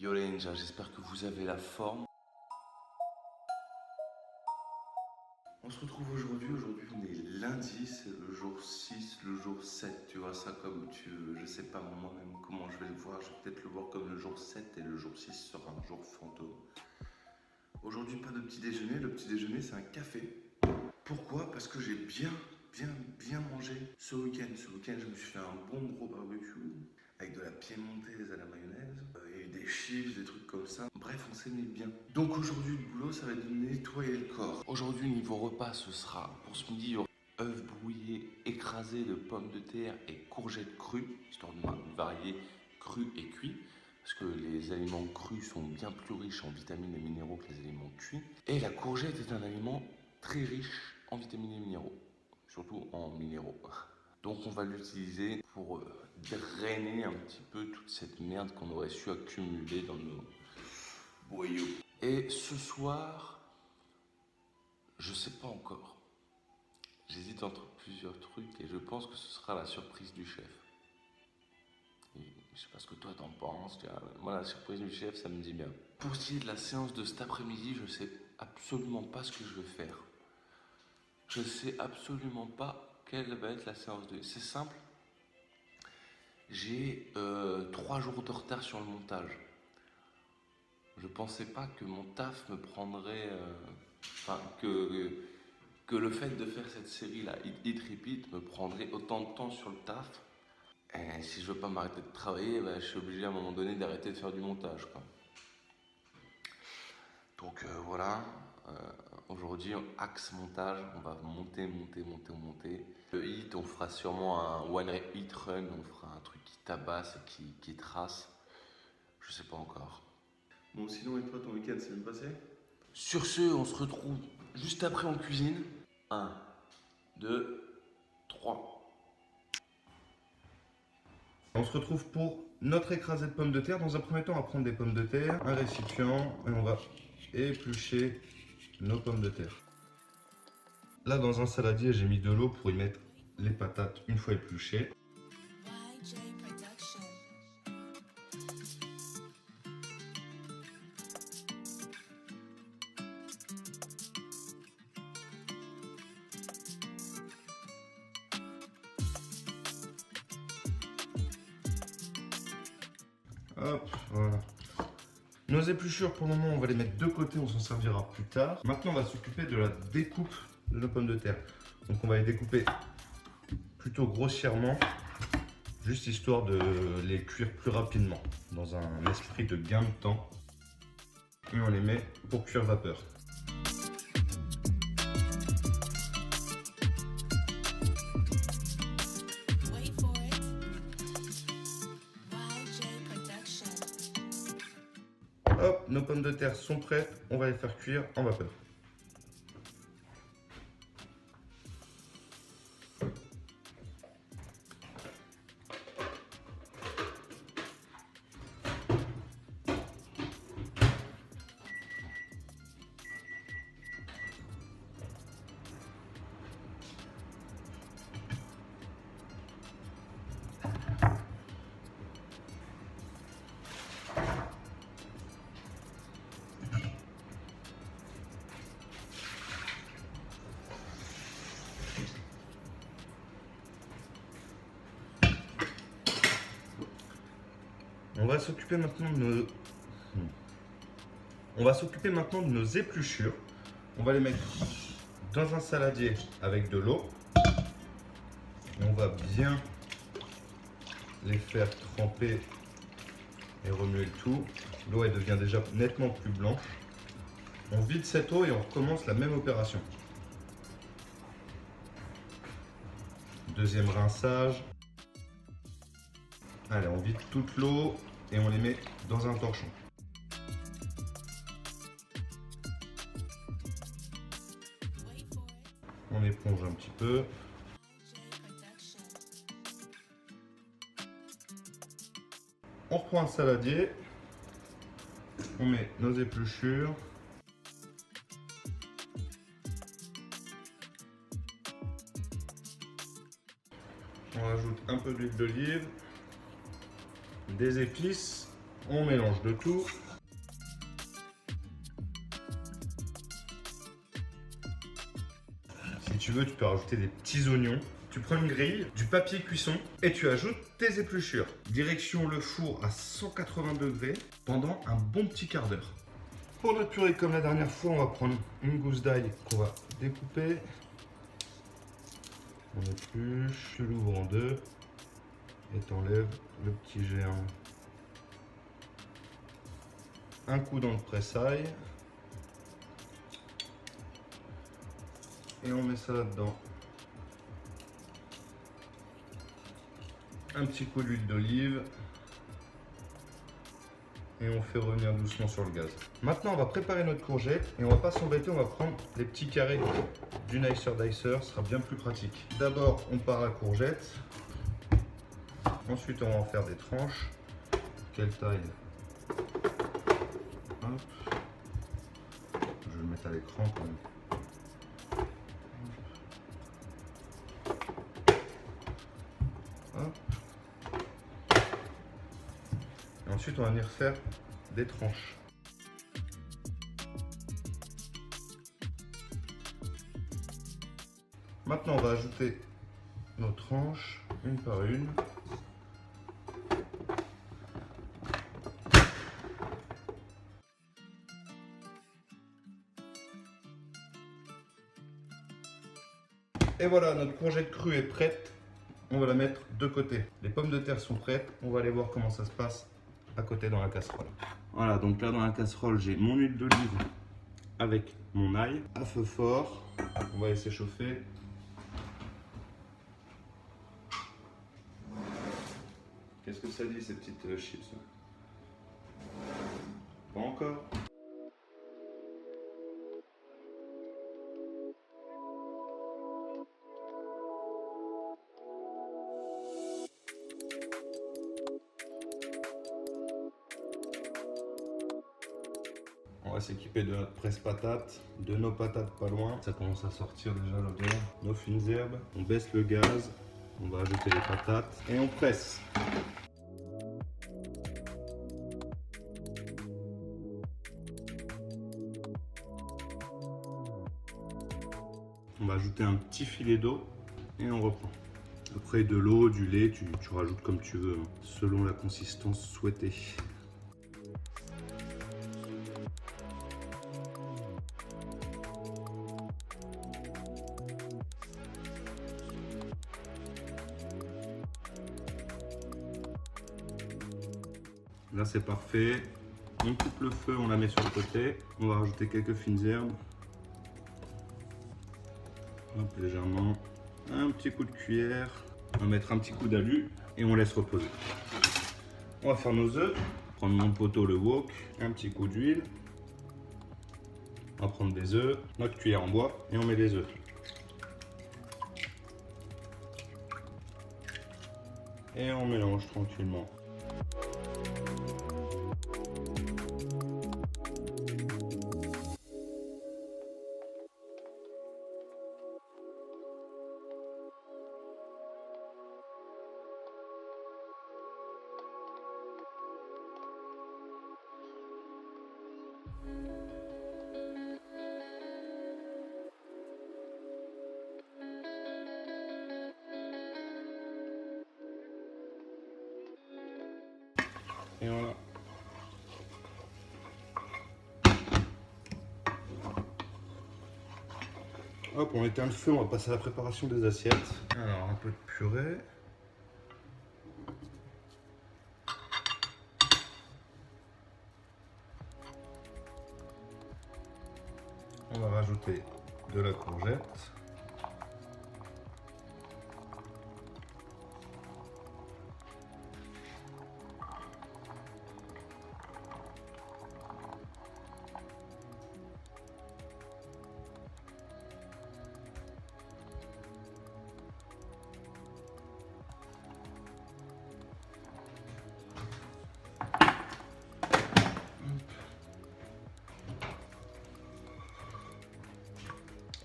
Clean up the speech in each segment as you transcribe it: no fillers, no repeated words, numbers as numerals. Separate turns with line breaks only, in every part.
Yo les ninjas, j'espère que vous avez la forme. On se retrouve aujourd'hui, on est lundi, c'est le jour 6, le jour 7, tu vois ça comme tu veux, je sais pas moi-même comment je vais le voir, je vais peut-être le voir comme le jour 7 et le jour 6 sera un jour fantôme. Aujourd'hui pas de petit déjeuner, le petit déjeuner c'est un café. Pourquoi? Parce que j'ai bien mangé ce week-end. Ce week-end je me suis fait un bon gros barbecue avec de la piémontaise à la mayonnaise, et des chips, des trucs comme ça. Bref, on s'est mis bien. Donc aujourd'hui, le boulot, ça va être de nettoyer le corps. Aujourd'hui, niveau repas, ce sera pour ce midi, œufs brouillés écrasés de pommes de terre et courgettes crues, histoire de varier cru et cuit. Parce que les aliments crus sont bien plus riches en vitamines et minéraux que les aliments cuits. Et la courgette est un aliment très riche en vitamines et minéraux, surtout en minéraux. Donc on va l'utiliser pour drainer un petit peu toute cette merde qu'on aurait su accumuler dans nos boyaux. Et ce soir, je sais pas encore. J'hésite entre plusieurs trucs et je pense que ce sera la surprise du chef. Et je sais pas ce que toi t'en penses. Moi, la surprise du chef, ça me dit bien. Pour ce qui est de la séance de cet après-midi, je sais absolument pas ce que je vais faire. Je sais absolument pas quelle va être la séance de. C'est simple. J'ai 3 jours de retard sur le montage. Je pensais pas que mon taf me prendrait. Enfin, que le fait de faire cette série-là, Hit Repeat, me prendrait autant de temps sur le taf. Et si je veux pas m'arrêter de travailler, ben, je suis obligé à un moment donné d'arrêter de faire du montage, quoi. Donc voilà. Aujourd'hui, axe montage, on va monter. Le hit, on fera sûrement un one hit run, on fera un truc qui tabasse et qui trace. Je sais pas encore. Bon, sinon, et toi, ton week-end s'est bien passé? Sur ce, on se retrouve juste après en cuisine. 1, 2, 3.
On se retrouve pour notre écrasé de pommes de terre. Dans un premier temps, on va prendre des pommes de terre, un récipient, et on va éplucher nos pommes de terre. Là, dans un saladier, j'ai mis de l'eau pour y mettre les patates une fois épluchées. Hop, voilà. Nos épluchures, pour le moment, on va les mettre de côté, on s'en servira plus tard. Maintenant, on va s'occuper de la découpe de nos pommes de terre. Donc, on va les découper plutôt grossièrement, juste histoire de les cuire plus rapidement, dans un esprit de gain de temps. Et on les met pour cuire vapeur. Hop, nos pommes de terre sont prêtes, on va les faire cuire en vapeur. On va s'occuper maintenant de nos épluchures. On va les mettre dans un saladier avec de l'eau. On va bien les faire tremper et remuer le tout. L'eau, elle devient déjà nettement plus blanche. On vide cette eau et on recommence la même opération. Deuxième rinçage. Allez, on vide toute l'eau et on les met dans un torchon. On éponge un petit peu. On reprend un saladier. On met nos épluchures. On rajoute un peu d'huile d'olive, des épices On mélange le tout. Si tu veux, tu peux rajouter des petits oignons. Tu prends une grille, du papier cuisson et tu ajoutes tes épluchures. Direction le four à 180 degrés pendant un bon petit quart d'heure. Pour notre purée, comme la dernière fois, on va prendre une gousse d'ail qu'on va découper. On épluche, tu l'ouvres en deux et t'enlèves le petit germe. Un coup dans le presse-ail. Et on met ça là-dedans. Un petit coup d'huile d'olive. Et on fait revenir doucement sur le gaz. Maintenant, on va préparer notre courgette et on va pas s'embêter, on va prendre les petits carrés du Nicer Dicer, ce sera bien plus pratique. D'abord, on part la courgette. Ensuite, on va en faire des tranches. Quelle taille? Hop. Je vais le mettre à l'écran quand même. Hop. Et ensuite, on va venir faire des tranches. Maintenant, on va ajouter nos tranches une par une. Et voilà, notre courgette crue est prête. On va la mettre de côté. Les pommes de terre sont prêtes. On va aller voir comment ça se passe à côté dans la casserole. Voilà, donc là dans la casserole, j'ai mon huile d'olive avec mon ail à feu fort. On va laisser chauffer. Qu'est-ce que ça dit ces petites chips? Pas encore. On va s'équiper de notre presse-patate, de nos patates pas loin. Ça commence à sortir déjà l'odeur. Nos fines herbes. On baisse le gaz. On va ajouter les patates et on presse. On va ajouter un petit filet d'eau et on reprend. Après de l'eau, du lait, tu rajoutes comme tu veux, hein, selon la consistance souhaitée. Là c'est parfait. On coupe le feu, on la met sur le côté. On va rajouter quelques fines herbes. Hop, légèrement. Un petit coup de cuillère. On va mettre un petit coup d'alu et on laisse reposer. On va faire nos œufs. Prendre mon poteau, le wok. Un petit coup d'huile. On va prendre des œufs. Notre cuillère en bois et on met les œufs. Et on mélange tranquillement. Et voilà. Hop, on éteint le feu, on va passer à la préparation des assiettes. Alors, un peu de purée. On va rajouter de la courgette.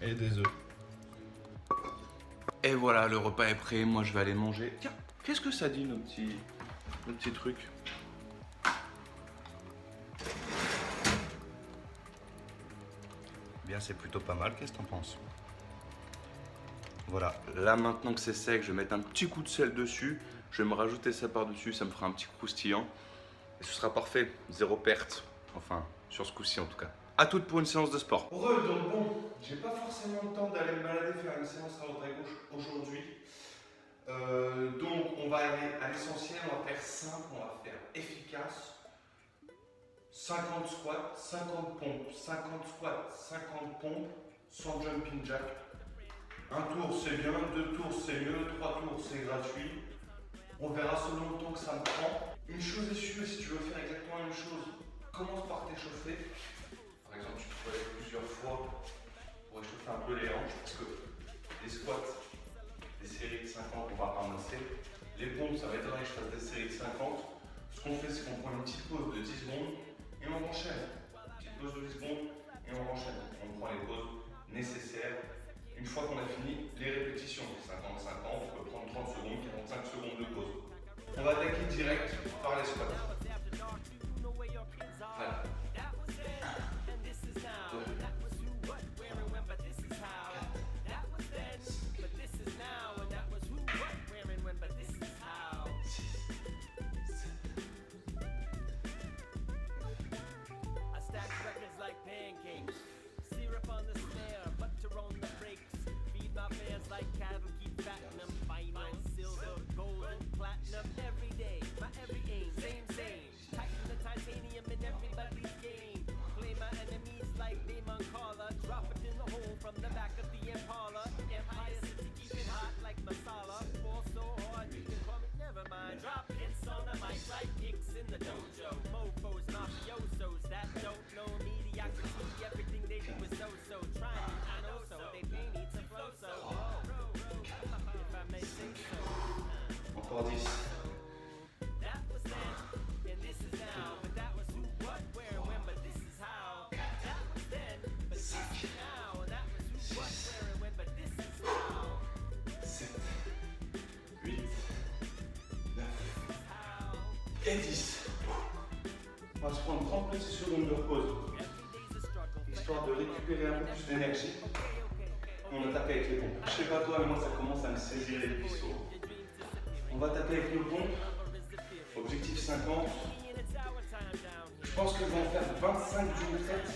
Et des œufs.
Et voilà, le repas est prêt, moi je vais aller manger. Tiens, qu'est-ce que ça dit nos petits trucs?
Eh bien, c'est plutôt pas mal. Qu'est-ce que t'en penses?
Voilà, là maintenant que c'est sec, je vais mettre un petit coup de sel dessus. Je vais me rajouter ça par-dessus, ça me fera un petit croustillant. Et ce sera parfait, zéro perte. Enfin, sur ce coup-ci en tout cas. À toutes pour une séance de sport.
Heureux, donc bon, j'ai pas forcément le temps d'aller me balader faire une séance à droite à gauche aujourd'hui. Donc on va aller à l'essentiel, on va faire simple, on va faire efficace. 50 squats, 50 pompes, 50 squats, 50 pompes, sans jumping jack. Un tour c'est bien, 2 tours c'est mieux, 3 tours c'est gratuit. On verra selon le temps que ça me prend. Une chose est sûre, si tu veux faire exactement la même chose, commence par t'échauffer. Par exemple, tu peux aller plusieurs fois pour échauffer un peu les hanches parce que les squats, des séries de 50, on va ramasser. Les pompes, ça m'étonnerait que je fasse des séries de 50. Ce qu'on fait, c'est qu'on prend une petite pause de 10 secondes et on enchaîne. Une petite pause de 10 secondes et on enchaîne. On prend les pauses nécessaires. Une fois qu'on a fini les répétitions, 50-50, on peut prendre 30 secondes, 45 secondes de pause. On va attaquer direct par les squats. Voilà. 10. Et 10. On va se prendre 30 petites secondes de pause, histoire de récupérer un peu plus d'énergie. On attaque avec les pompes. Je sais pas toi, mais moi ça commence à me saisir les cuisses. On va attaquer avec nos pompes. Objectif 50. Je pense que je vais en faire 25 d'une traite.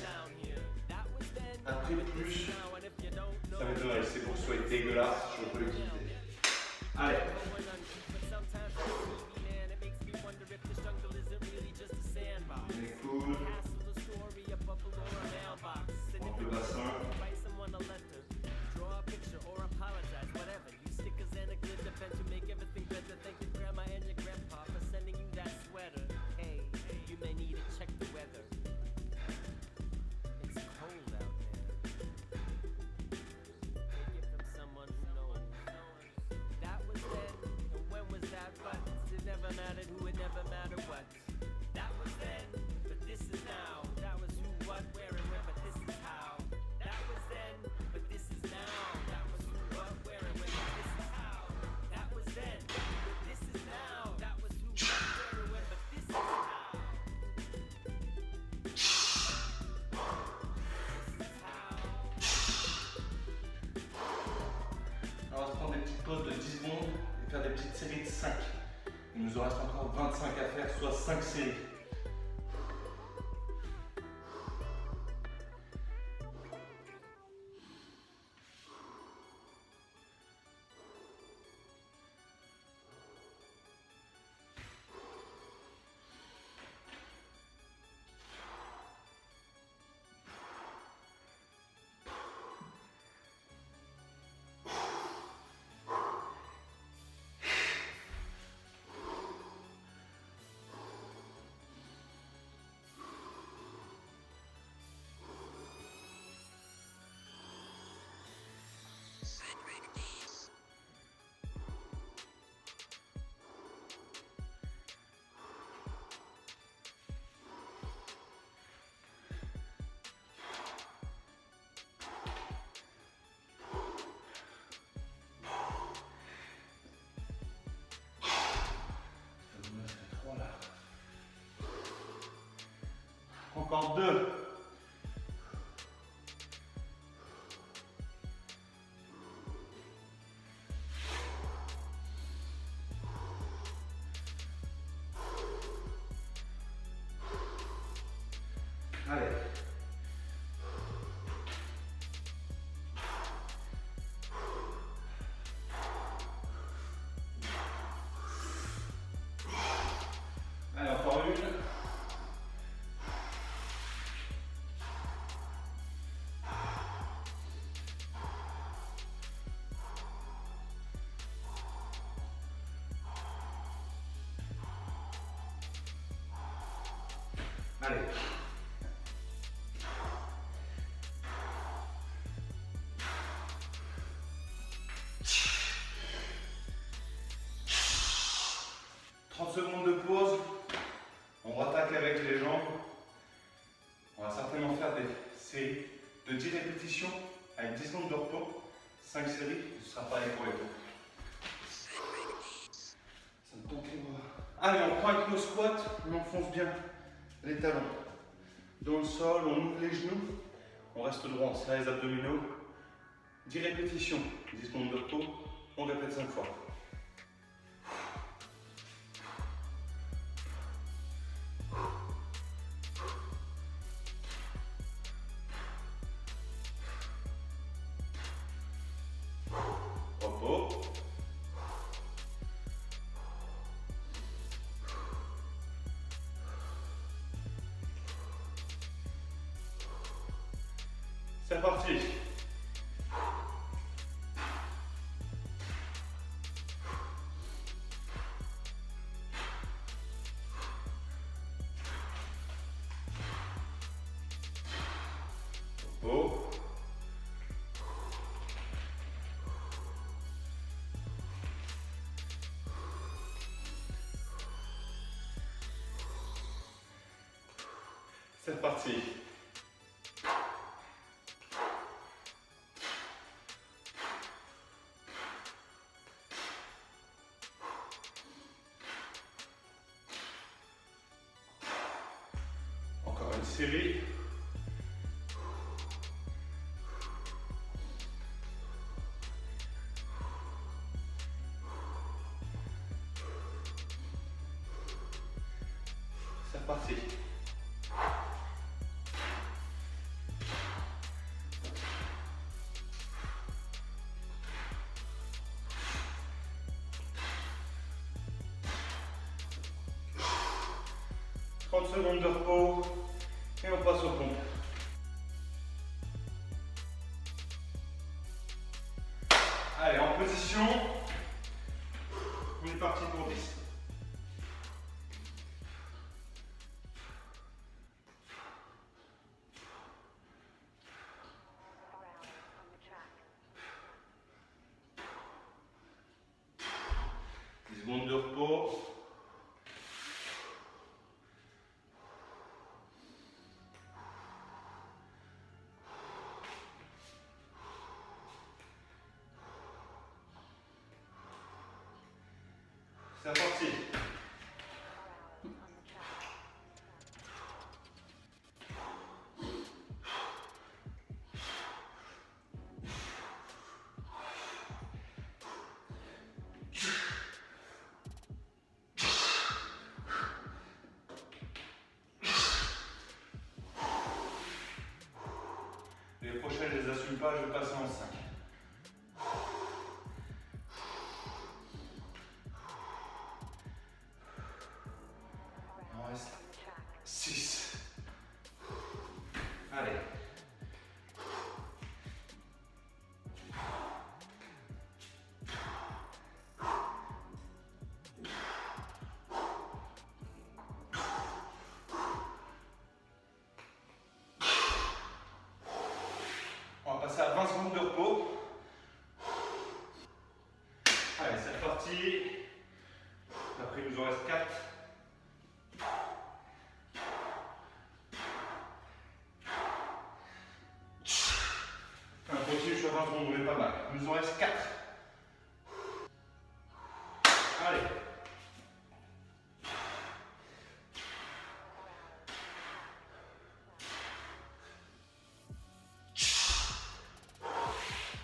Après plus, ça m'étonnerait. C'est pour que ce soit dégueulasse, je peux le quitter. Allez. Les coudes. On monte le bassin. On va se prendre des petites pauses de 10 secondes et faire des petites séries de 5. Il nous en reste encore 25 à faire, soit 5 séries. Encore 2. Allez. Allez, encore une. Allez. Secondes de pause, on rattaque avec les jambes. On va certainement faire des séries de 10 répétitions avec 10 secondes de repos, 5 séries, ce sera pareil pour les dos. Ça me tente les bras. Allez, on prend avec nos squats, on enfonce bien les talons dans le sol, on ouvre les genoux, on reste droit, on serre les abdominaux. 10 répétitions, 10 secondes de repos, on répète 5 fois. C'est parti. Oh. C'est parti. Encore une série. C'est reparti. « 30 secondes de repos et on passe au pompe. Allez, en position, on est parti pour 10. Secondes de repos. C'est parti. Les prochaines, je les assume pas, je vais passer en 5. Il en reste 6. Allez. On va passer à 20 secondes de repos. Allez, c'est reparti. Après, il nous en reste 4. On continue sur 20 secondes, on est pas mal. Il nous en reste 4. Allez.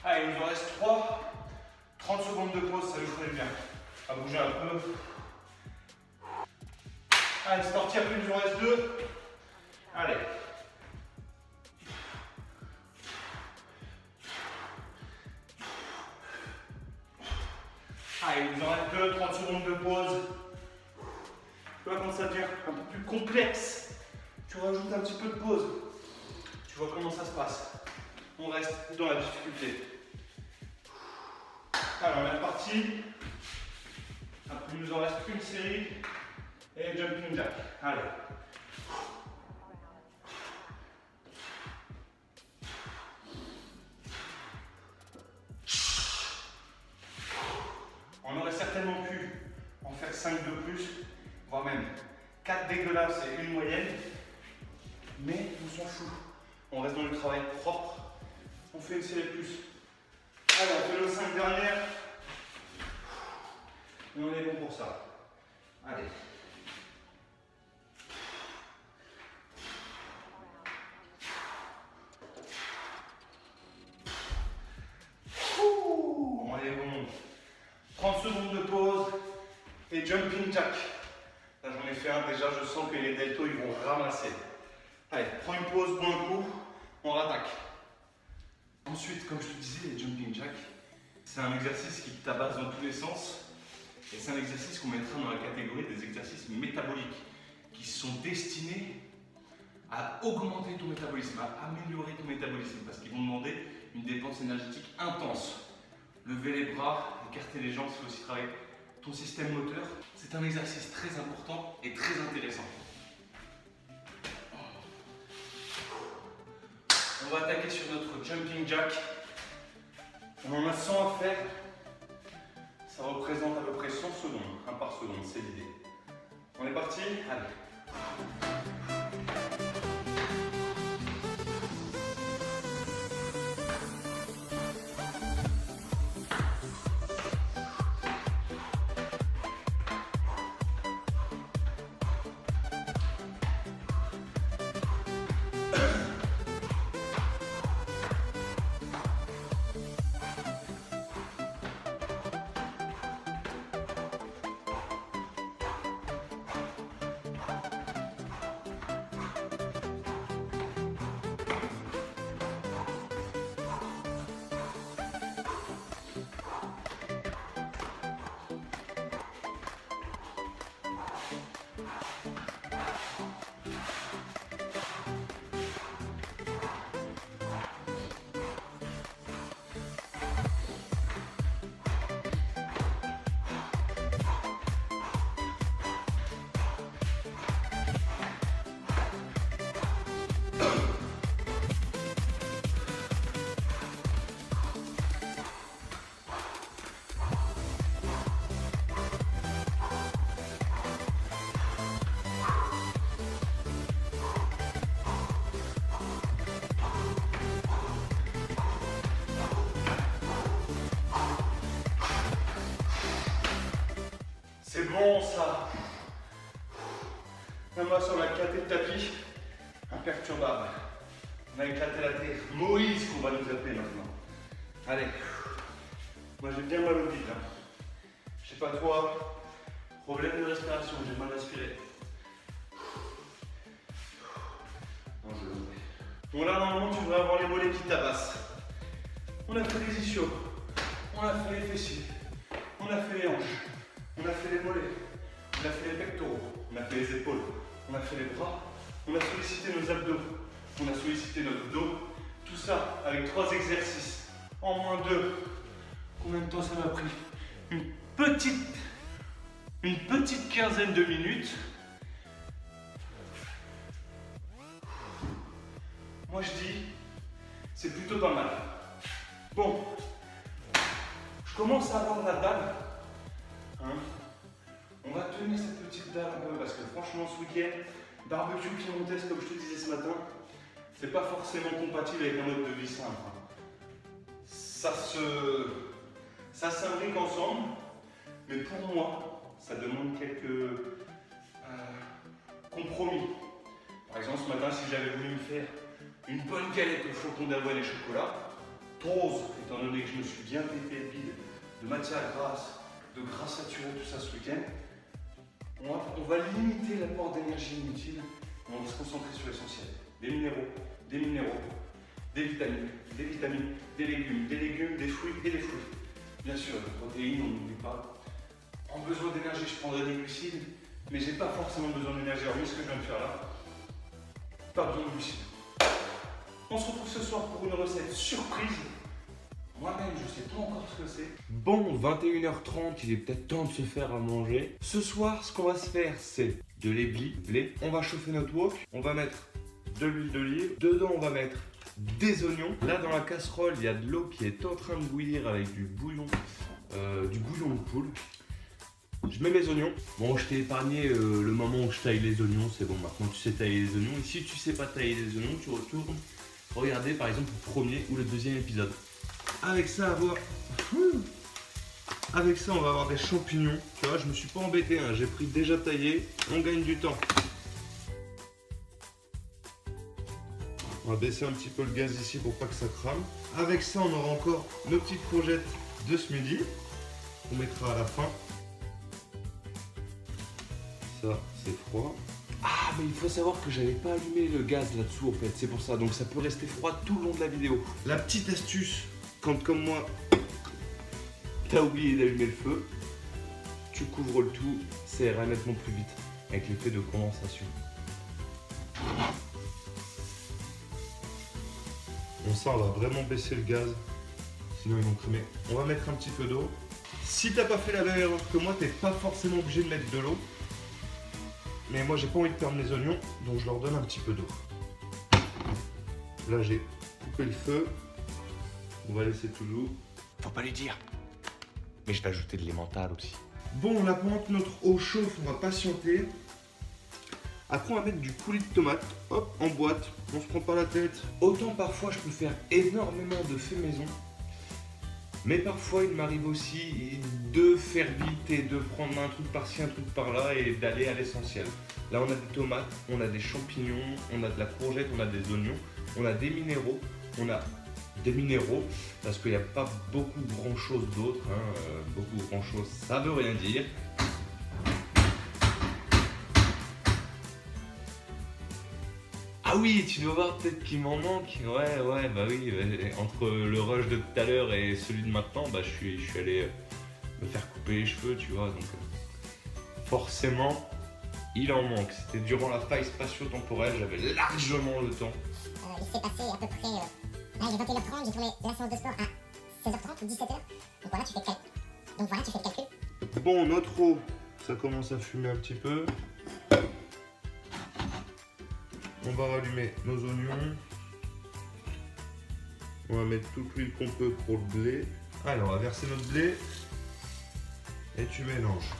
Allez, il nous en reste 3. 30 secondes de pause, ça nous ferait bien. On va bouger un peu. Allez, c'est parti, après il nous en reste 2. Allez. complexe, tu rajoutes un petit peu de pause. Tu vois comment ça se passe. On reste dans la difficulté. Alors, on est reparti. Après, il nous en reste une série. Et jumping jack. Allez. On aurait certainement pu en faire 5 de plus, voire même 4 dégueulasses et une moyenne. Mais on s'en fout. On reste dans le travail propre. On fait une série de plus. Allez, on fait nos 5 dernières. Et on est bon pour ça. Allez. On est bon. 30 secondes de pause et jumping jack. Là, j'en ai fait un déjà, je sens que les deltos ils vont ramasser. Allez, prends une pause, bon coup, on rattaque. Ensuite, comme je te disais, les jumping jack, c'est un exercice qui tabasse dans tous les sens. Et c'est un exercice qu'on mettra dans la catégorie des exercices métaboliques, qui sont destinés à augmenter ton métabolisme, à améliorer ton métabolisme, parce qu'ils vont demander une dépense énergétique intense. Lever les bras, écarter les jambes, c'est aussi travailler ton système moteur. C'est un exercice très important et très intéressant. On va attaquer sur notre jumping jack. On en a 100 à faire. Ça représente à peu près 100 secondes, 1 par seconde, c'est l'idée. On est parti? Allez. C'est bon ça. Même moi sur la éclaté de tapis, imperturbable. On a éclaté la terre. Moïse qu'on va nous appeler maintenant. Allez. Moi j'ai bien mal au bide. Je sais pas toi. Problème de respiration, j'ai mal aspiré. Bon là normalement tu devrais avoir les mollets qui tabassent. On a fait les ischios. On a fait les fessiers. On a fait les hanches. On a fait les mollets, on a fait les pectoraux, on a fait les épaules, on a fait les bras, on a sollicité nos abdos, on a sollicité notre dos. Tout ça avec 3 exercices en moins 2. Combien de temps ça m'a pris? Une petite quinzaine de minutes. Moi je dis, c'est plutôt pas mal. Bon, je commence à avoir la dalle. Hein, on va tenir cette petite dalle un peu parce que franchement ce week-end, barbecue piémontaise comme je te disais ce matin, c'est pas forcément compatible avec un mode de vie simple. Ça s'imbrique ensemble, mais pour moi, ça demande quelques compromis. Par exemple ce matin, si j'avais voulu me faire une bonne galette au flocon d'avoine et chocolat, pause, étant donné que je me suis bien pété le bide de matière grasse, de gras saturé, tout ça ce week-end, on va limiter l'apport d'énergie inutile et on va se concentrer sur l'essentiel. Des minéraux, des vitamines, des légumes, des fruits et des fruits. Bien sûr, les protéines, on n'oublie pas. En besoin d'énergie, je prendrai des glucides, Mais j'ai pas forcément besoin d'énergie. Alors oui, ce que je viens de faire là, pas besoin de glucides. On se retrouve ce soir pour une recette surprise. Moi-même, je sais pas encore ce que c'est.
Bon, 21h30, il est peut-être temps de se faire à manger. Ce soir, ce qu'on va se faire, c'est de l'éblis. On va chauffer notre wok. On va mettre de l'huile d'olive. Dedans, on va mettre des oignons. Là, dans la casserole, il y a de l'eau qui est en train de bouillir avec du bouillon de poule. Je mets mes oignons. Bon, je t'ai épargné le moment où je taille les oignons. C'est bon, maintenant tu sais tailler les oignons. Et si tu sais pas tailler les oignons, tu retournes regarder par exemple le premier ou le deuxième épisode. Avec ça, on va avoir des champignons. Tu vois, je me suis pas embêté, hein. J'ai pris déjà taillé. On gagne du temps. On va baisser un petit peu le gaz ici pour pas que ça crame. Avec ça, on aura encore nos petites courgettes de ce midi. On mettra à la fin. Ça, c'est froid. Ah, mais il faut savoir que j'avais pas allumé le gaz là-dessous en fait. C'est pour ça. Donc ça peut rester froid tout le long de la vidéo. La petite astuce, quand comme moi, t'as oublié d'allumer le feu, tu couvres le tout, ça ira nettement plus vite avec l'effet de condensation.
Bon, ça, on va vraiment baisser le gaz, sinon ils vont cremer. On va mettre un petit peu d'eau. Si t'as pas fait la même erreur que moi, t'es pas forcément obligé de mettre de l'eau. Mais moi, j'ai pas envie de perdre mes oignons, donc je leur donne un petit peu d'eau. Là, j'ai coupé le feu. On va laisser toujours.
Faut pas lui dire. Mais je vais ajouter de l'emmental aussi.
Bon, là, pendant que notre eau chauffe, on va patienter. Après, on va mettre du coulis de tomate, hop, en boîte. On se prend pas la tête.
Autant parfois je peux faire énormément de faits maison, mais parfois il m'arrive aussi de faire vite et de prendre un truc par-ci, un truc par-là et d'aller à l'essentiel. Là, on a des tomates, on a des champignons, on a de la courgette, on a des oignons, on a des minéraux, parce qu'il n'y a pas beaucoup grand-chose d'autre. Beaucoup grand-chose, ça veut rien dire. Ah oui, tu dois voir peut-être qu'il m'en manque. Ouais, bah oui. Entre le rush de tout à l'heure et celui de maintenant, bah je suis allé me faire couper les cheveux, tu vois. Donc forcément, il en manque. C'était durant la faille spatio-temporelle, j'avais largement le temps.
Il s'est passé à peu près... il est 21h30, j'ai tourné la séance de sport à 16h30 ou 17h. Donc voilà, tu fais le calcul.
Bon, notre eau, ça commence à fumer un petit peu. On va rallumer nos oignons. On va mettre toute l'huile qu'on peut pour le blé. Alors, on va verser notre blé. Et tu mélanges.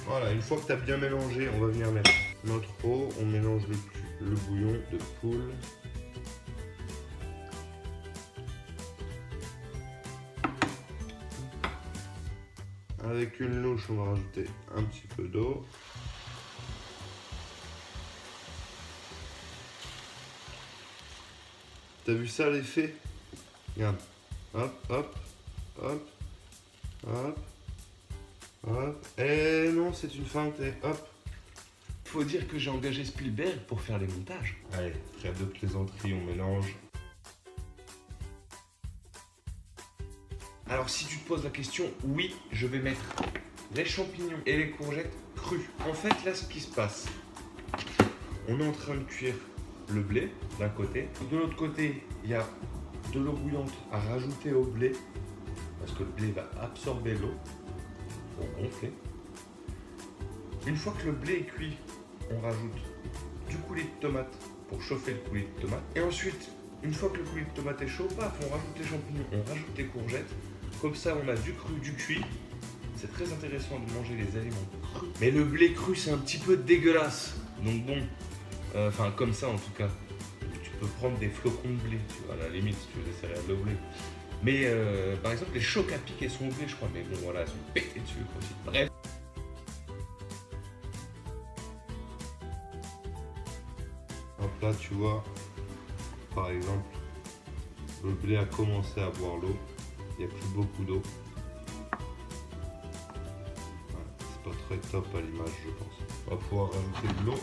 Voilà, une fois que tu as bien mélangé, on va venir mettre notre eau. On mélange le bouillon de poule. Avec une louche, on va rajouter un petit peu d'eau. T'as vu ça l'effet? Regarde. Hop, hop, hop, hop, hop. Eh non, c'est une feinte. Et hop.
Faut dire que j'ai engagé Spielberg pour faire les montages.
Allez, trêve de plaisanterie, on mélange.
Alors si tu te poses la question, oui, je vais mettre les champignons et les courgettes crues. En fait, là, ce qui se passe, on est en train de cuire le blé d'un côté. De l'autre côté, il y a de l'eau bouillante à rajouter au blé, parce que le blé va absorber l'eau pour gonfler. Une fois que le blé est cuit, on rajoute du coulis de tomate pour chauffer le coulis de tomate. Et ensuite, une fois que le coulis de tomate est chaud, paf, on rajoute les champignons, on rajoute les courgettes. Comme ça, on a du cru, du cuit. C'est très intéressant de manger les aliments crus. Mais le blé cru, c'est un petit peu dégueulasse. Donc bon, enfin comme ça en tout cas. Tu peux prendre des flocons de blé, tu vois, à la limite, si tu veux des céréales de blé. Mais par exemple, les chocs à pic, elles sont au blé, je crois. Mais bon, voilà, elles sont pétées dessus aussi. Bref.
Hop là, tu vois, par exemple, le blé a commencé à boire l'eau. Il n'y a plus beaucoup d'eau. Voilà, c'est pas très top à l'image, je pense. On va pouvoir rajouter de l'eau.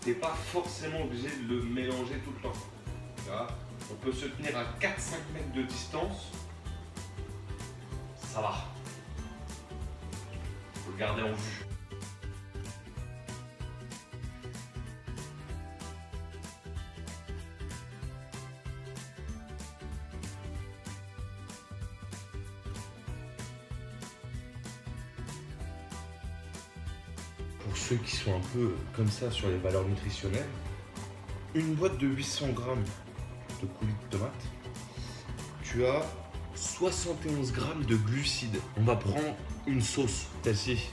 t'es pas forcément obligé de le mélanger tout le temps. Tu vois, on peut se tenir à 4-5 mètres de distance. Ça va. Faut le garder en vue. Pour ceux qui sont un peu comme ça sur les valeurs nutritionnelles, une boîte de 800 grammes de coulis de tomates, tu as 71 grammes de glucides. On va prendre une sauce, celle-ci.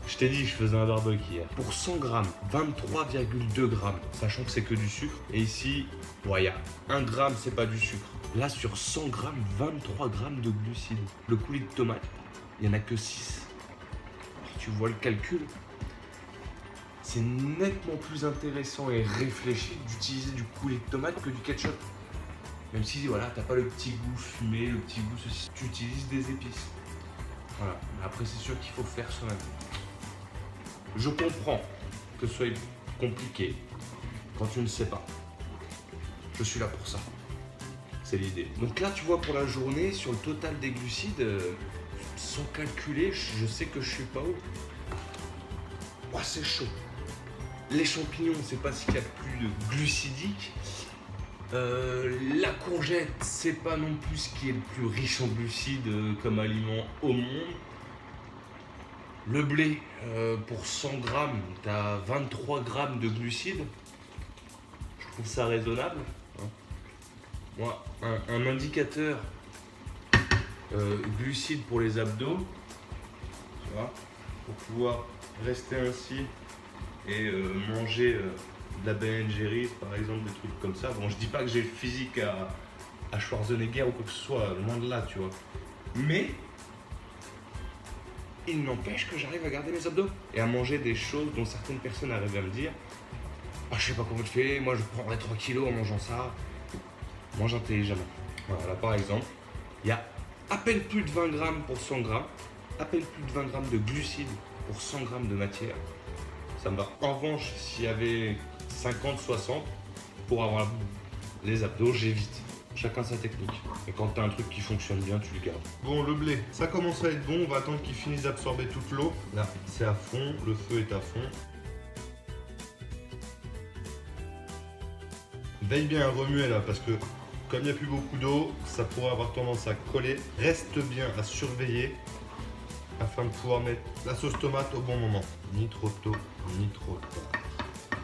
Je t'ai dit que je faisais un barbecue hier. Pour 100 grammes, 23,2 grammes, sachant que c'est que du sucre. Et ici, ouais, il y a 1 gramme, c'est pas du sucre. Là, sur 100 grammes, 23 grammes de glucides. Le coulis de tomate, il n'y en a que 6. Alors, tu vois le calcul? C'est nettement plus intéressant et réfléchi d'utiliser du coulis de tomate que du ketchup. Même si voilà, t'as pas le petit goût fumé, le petit goût ceci, tu utilises des épices. Voilà. Mais après c'est sûr qu'il faut faire soi-même. Je comprends que ce soit compliqué quand tu ne sais pas. Je suis là pour ça. C'est l'idée. Donc là tu vois pour la journée, sur le total des glucides, sans calculer, je sais que je suis pas haut. Oh, c'est chaud. Les champignons, c'est pas ce qu'il y a de plus glucidique. La courgette, c'est pas non plus ce qui est le plus riche en glucides comme aliment au monde. Le blé, pour 100 grammes, tu as 23 grammes de glucides. Je trouve ça raisonnable. Moi, un indicateur glucides pour les abdos, tu vois, pour pouvoir rester ainsi et manger de la Ben & Jerry's par exemple, des trucs comme ça. Bon, je dis pas que j'ai le physique à Schwarzenegger ou quoi que ce soit, loin de là, tu vois. Mais il n'empêche que j'arrive à garder mes abdos et à manger des choses dont certaines personnes arrivent à me dire ah, je sais pas comment tu fais, moi je prendrais 3 kilos en mangeant ça. Mange intelligemment. Voilà, là par exemple, il y a à peine plus de 20 grammes pour 100 grammes, à peine plus de 20 grammes de glucides pour 100 grammes de matière. Ça me va. En revanche, s'il y avait 50, 60, pour avoir les abdos, j'évite. Chacun sa technique. Et quand tu as un truc qui fonctionne bien, tu le gardes. Bon, le blé, ça commence à être bon. On va attendre qu'il finisse d'absorber toute l'eau. Là, c'est à fond. Le feu est à fond. Veille bien à remuer là, parce que comme il n'y a plus beaucoup d'eau, ça pourrait avoir tendance à coller. Reste bien à surveiller afin de pouvoir mettre la sauce tomate au bon moment. Ni trop tôt, ni trop tard.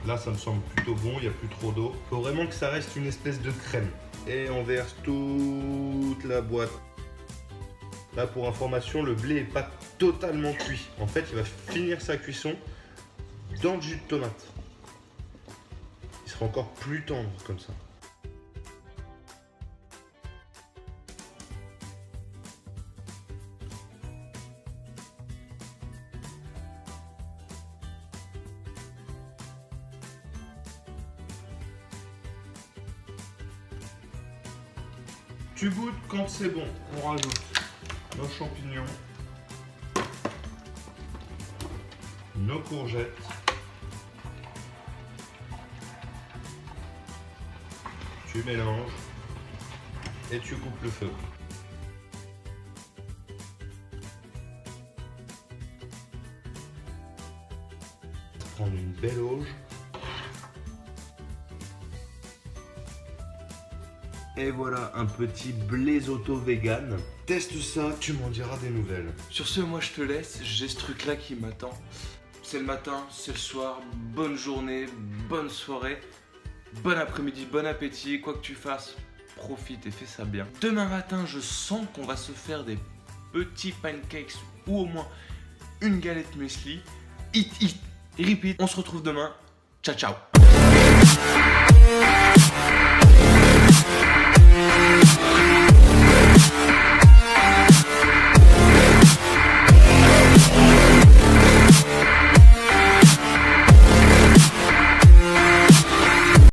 Là, ça me semble plutôt bon, il n'y a plus trop d'eau. Il faut vraiment que ça reste une espèce de crème. Et on verse toute la boîte. Là, pour information, le blé n'est pas totalement cuit. En fait, il va finir sa cuisson dans le jus de tomate. Il sera encore plus tendre comme ça. Tu goûtes quand c'est bon. On rajoute nos champignons, nos courgettes, tu mélanges et tu coupes le feu. Prendre une belle auge. Et voilà un petit blésotto vegan. Teste ça, tu m'en diras des nouvelles. Sur ce, moi je te laisse, j'ai ce truc là qui m'attend. C'est le matin, c'est le soir, bonne journée, bonne soirée, bon après-midi, bon appétit, quoi que tu fasses, profite et fais ça bien. Demain matin, je sens qu'on va se faire des petits pancakes ou au moins une galette muesli. Eat, repeat. On se retrouve demain. Ciao, ciao.